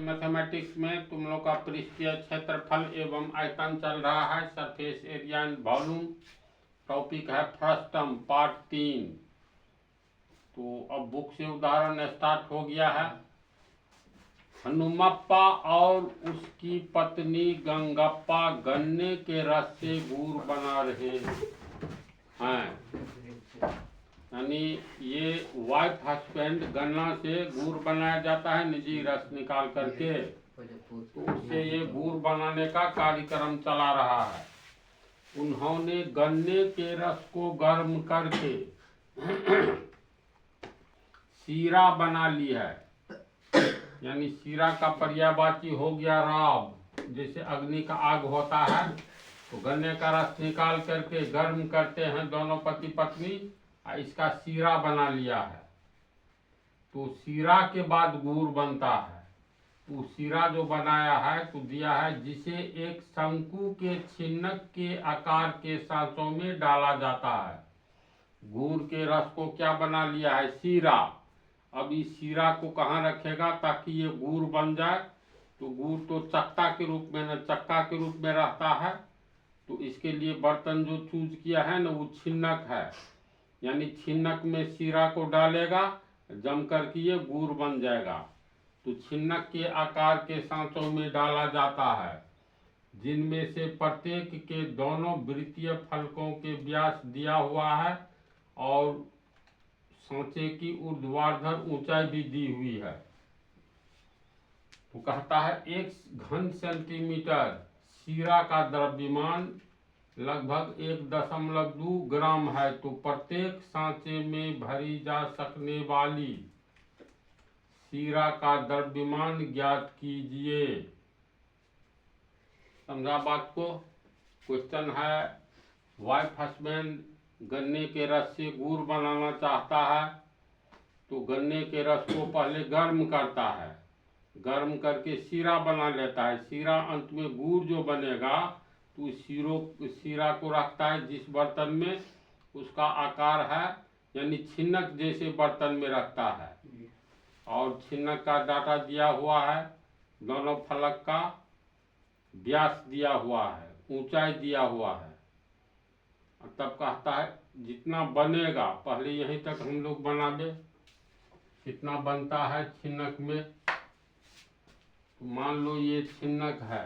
Mathematics में तुम लोग का पृष्ठीय क्षेत्रफल एवं आयतन चल रहा है, surface area and volume. Topic है फर्स्ट टर्म पार्ट 3। तो अब बुक से उदाहरण स्टार्ट हो गया है। हनुमप्पा और उसकी पत्नी गंगप्पा गन्ने के रस से गुड़ बना रहे हैं। यानी ये वाइफ हस्बैंड गन्ना से गुड़ बनाया जाता है, निजी रस निकाल करके, तो उससे ये गुड़ बनाने का कार्यक्रम चला रहा है। उन्होंने गन्ने के रस को गर्म करके शीरा बना ली है। यानी शीरा का पर्यायवाची हो गया राब। जैसे अग्नि का आग होता है तो गन्ने का रस निकाल करके गर्म करते हैं दोनों पति पत्नी, इसका शीरा बना लिया है। तो शीरा के बाद गुड़ बनता है। तो शीरा जो बनाया है तो दिया है, जिसे एक शंकु के छिन्नक के आकार के सांचों में डाला जाता है। गुड़ के रस को क्या बना लिया है? शीरा। अब इस शीरा को कहाँ रखेगा ताकि ये गुड़ बन जाए? तो गुड़ तो चक्का के रूप में, न चक्का के रूप में रहता है। तो इसके लिए बर्तन जो चूज किया है ना, वो छिन्नक है। यानी छिन्नक में शीरा को डालेगा, जम करके ये गुड़ बन जाएगा। तो छिन्नक के आकार के सांचों में डाला जाता है, जिनमें से प्रत्येक के दोनों वृत्तीय फलकों के व्यास दिया हुआ है और सांचे की ऊर्ध्वाधर ऊंचाई भी दी हुई है। तो कहता है 1 घन सेंटीमीटर शीरा का द्रव्यमान लगभग 1.2 ग्राम है। तो प्रत्येक सांचे में भरी जा सकने वाली शीरा का द्रव्यमान ज्ञात कीजिए। समझा बात को? क्वेश्चन है, वाइफ हस्बैंड गन्ने के रस से गुड़ बनाना चाहता है। तो गन्ने के रस को पहले गर्म करता है, गर्म करके शीरा बना लेता है। शीरा अंत में गुड़ जो बनेगा तो शीरा को रखता है जिस बर्तन में उसका आकार है, यानी छिन्नक जैसे बर्तन में रखता है। और छिन्नक का डाटा दिया हुआ है, दोनों फलक का व्यास दिया हुआ है, ऊंचाई दिया हुआ है। तब कहता है जितना बनेगा, पहले यहीं तक हम लोग बना दे, कितना बनता है छिन्नक में। तो मान लो ये छिन्नक है,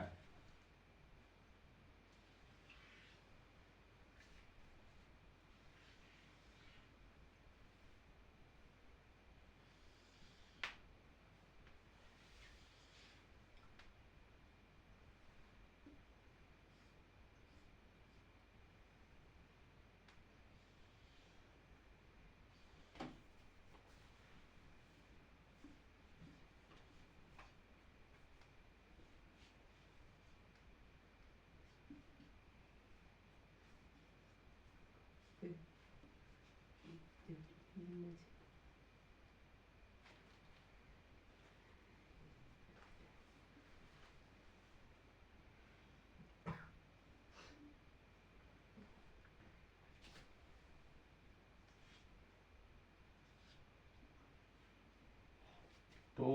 तो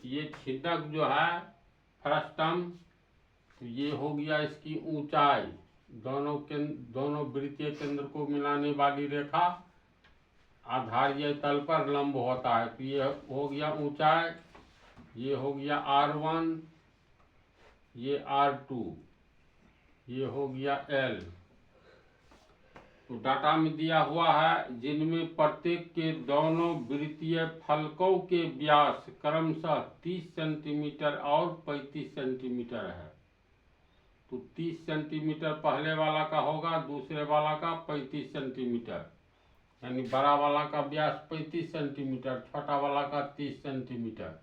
ये छिन्नक जो है फर्स्ट टर्म, तो ये हो गया इसकी ऊंचाई। दोनों वृत्तीय केंद्र को मिलाने वाली रेखा आधारीय तल पर लंब होता है। तो ये हो गया ऊंचाई, ये हो गया R1, ये R2, ये हो गया L। तो डाटा में दिया हुआ है, जिनमें प्रत्येक के दोनों वृत्तीय फलकों के व्यास क्रमशः 30 सेंटीमीटर और 35 सेंटीमीटर है। तो 30 सेंटीमीटर पहले वाला का होगा, दूसरे वाला का 35 सेंटीमीटर। यानी बड़ा वाला का व्यास 35 सेंटीमीटर, छोटा वाला का 30 सेंटीमीटर,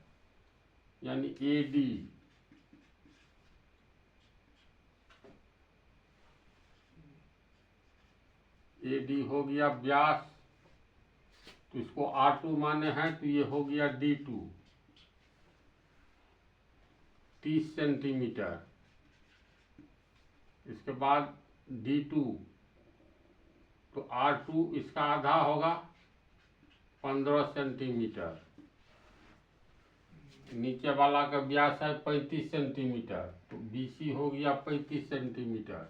यानी AD। AD हो गया व्यास, तो इसको R2 माने हैं, तो ये हो गया D2, 30 सेंटीमीटर। इसके बाद D2, तो R2 इसका आधा होगा, 15 सेंटीमीटर। नीचे वाला का व्यास है 35 सेंटीमीटर, तो BC हो गया 35 सेंटीमीटर।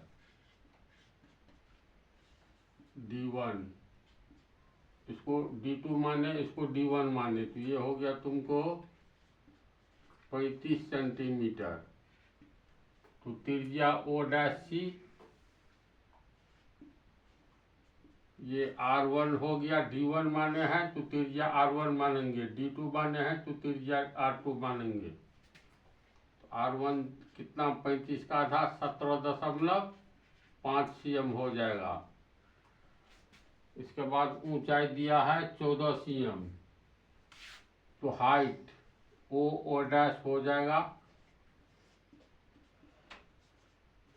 D1 इसको D2 माने, इसको D1 माने, तो ये हो गया तुमको 35 सेंटीमीटर। तो त्रिज्या O', ये R1 हो गया। D1 माने हैं तो त्रिज्या R1 मानेंगे, D2 माने हैं तो त्रिज्या R2 मानेंगे। तो R1 कितना, 35 का आधा 17.5 cm हो जाएगा। इसके बाद ऊंचाई दिया है 14 cm, तो हाइट O' हो जाएगा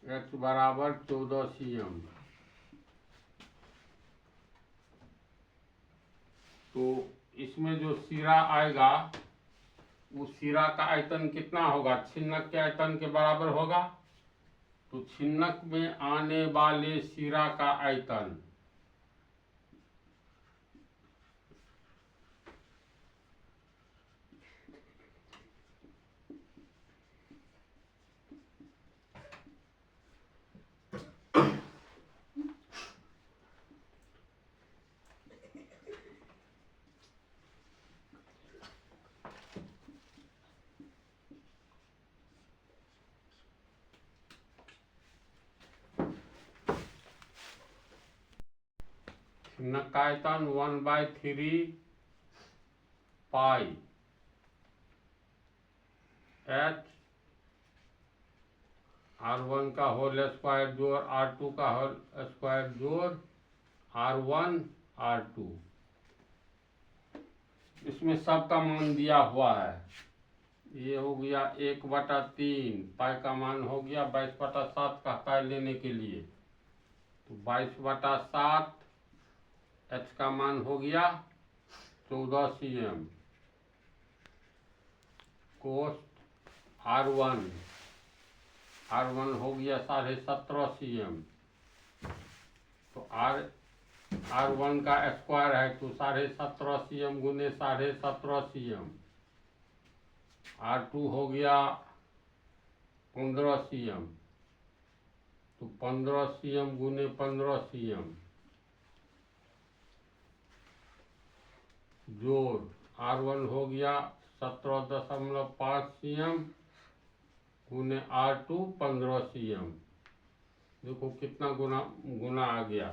H बराबर 14 cm। तो इसमें जो सिरा आएगा उस सिरा का आयतन कितना होगा, छिन्नक के आयतन के बराबर होगा। तो छिन्नक में आने वाले सिरा का आयतन छिन्नक का आयतन 1/3 पाई H R1 का होल स्क्वायर जोड़ R2 का होल स्क्वायर जोड़ R1 R2। इसमें सबका मान दिया हुआ है। ये हो गया 1/3, पाई का मान हो गया 22/7 कहता है लेने के लिए। तो 22/7, H का मान हो गया 14 cm। कोस्ट R1 हो गया 17.5 cm। तो R1 का स्क्वायर है तो 17.5 cm गुने 17.5 cm। R2 हो गया 15 cm, तो 15 cm गुने 15 cm जोड़ R1 हो गया 17.5 cm गुने R2 15 cm। देखो कितना गुना आ गया।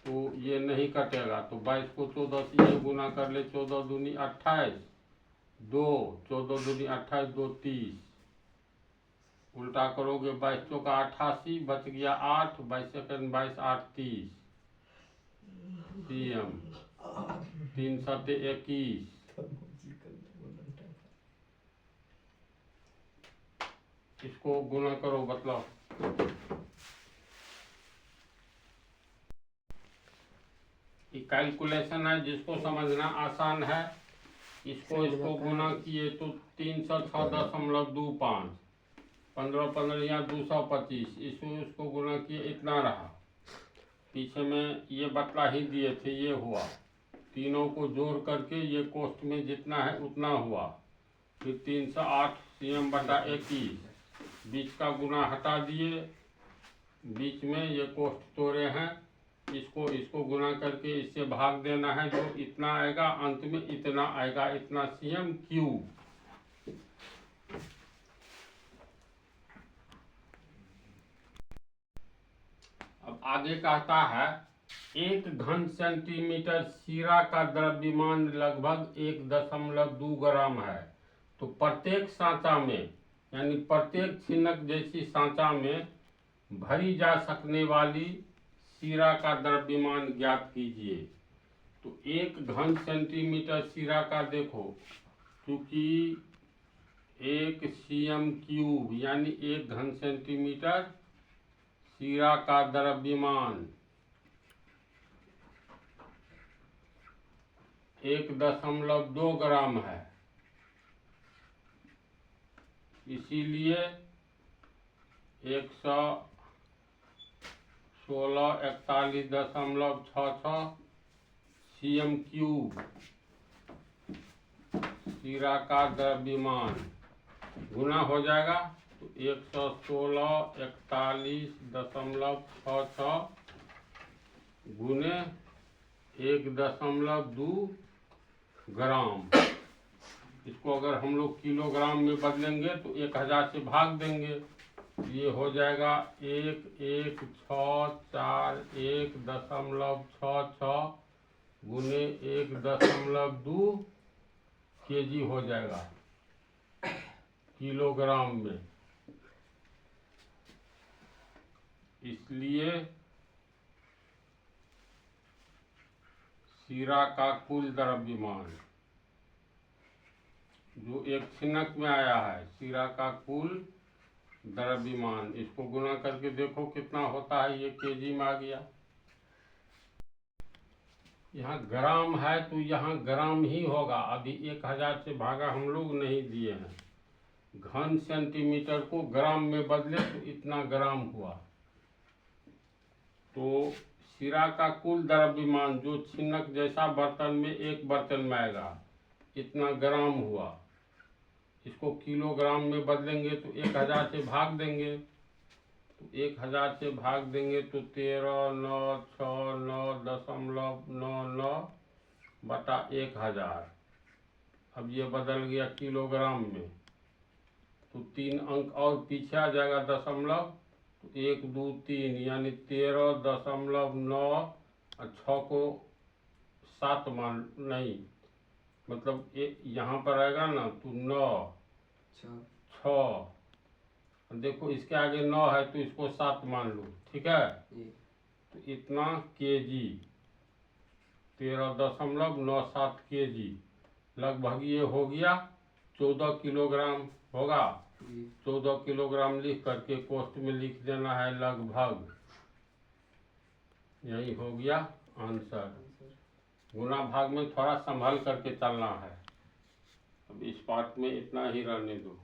तो ये नहीं कटेगा, तो 22 को 14 से ये गुना कर ले, 14 दूनी 28, 2 14 दूनी 28, 2 30। उल्टा करोगे 22 चौका 88, बच गया 8, 22 सेकंड 22 8 30 cm। 3 7 21। इसको गुना करो, बतलाओ। ये कैलकुलेशन है, जिसको समझना आसान है इसको गुना किए तो 306.25, 15 15 या 225, इसको गुना किए इतना रहा। पीछे में ये बतला ही दिए थे, ये हुआ। तीनों को जोड़ करके ये कोष्ठ में जितना है उतना हुआ। फिर 308 cm/21, बीच का गुना हटा दिए, बीच में ये कोष्ठ तोड़े हैं, इसको गुना करके इससे भाग देना है, जो इतना आएगा अंत में इतना आएगा, इतना cm³। अब आगे कहता है 1 घन सेंटीमीटर सीरा का द्रव्यमान लगभग 1.2 ग्राम है। तो प्रत्येक सांचा में, यानी प्रत्येक छिन्नक जैसी सांचा में भरी जा सकने वाली सीरा का द्रव्यमान ज्ञात कीजिए। तो 1 घन सेंटीमीटर सीरा का देखो, क्योंकि 1 cm³ यानी 1 घन सेंटीमीटर सीरा का द्रव्यमान 1.2 ग्राम है। इसीलिए 116 41.66 cm³ शीरा का द्रव्यमान गुना हो जाएगा तो 116 गुने 1.2 ग्राम। इसको अगर हम लोग किलोग्राम में बदलेंगे तो 1000 से भाग देंगे, ये हो जाएगा 1164 गुने 1.2 kg हो जाएगा किलोग्राम में। इसलिए शीरा का कुल द्रव्यमान जो एक छिन्नक में आया है, शीरा का कुल द्रव्यमान, इसको गुना करके देखो कितना होता है। ये केजी में आ गया। यहाँ ग्राम है तो यहाँ ग्राम ही होगा। अभी 1000 से भागा हम लोग नहीं दिए हैं। घन सेंटीमीटर को ग्राम में बदले तो इतना ग्राम हुआ। तो शीरा का कुल द्रव्यमान जो छिन्नक जैसा बर्तन में एक बर्तन में आएगा इतना ग्राम हुआ। इसको किलोग्राम में बदलेंगे तो 1000 से भाग देंगे, तो 1000 से भाग देंगे तो 13,969.99 बटा 1000। अब ये बदल गया किलोग्राम में, तो 3 अंक और पीछे आ जाएगा दशमलव, तो 1 2 3 यानी 13.9 और 6 को 7 मान नहीं, मतलब यहाँ पर आएगा ना तो 9 6, देखो इसके आगे 9 है तो इसको 7 मान लो, ठीक है। तो इतना केजी 13.97 केजी लगभग ये हो गया। 14 किलोग्राम होगा। 14 किलोग्राम लिख करके कोष्ठ में लिख देना है लगभग। यही हो गया आंसर। गुना भाग में थोड़ा संभल करके चलना है। अब इस पार्ट में इतना ही रहने दो।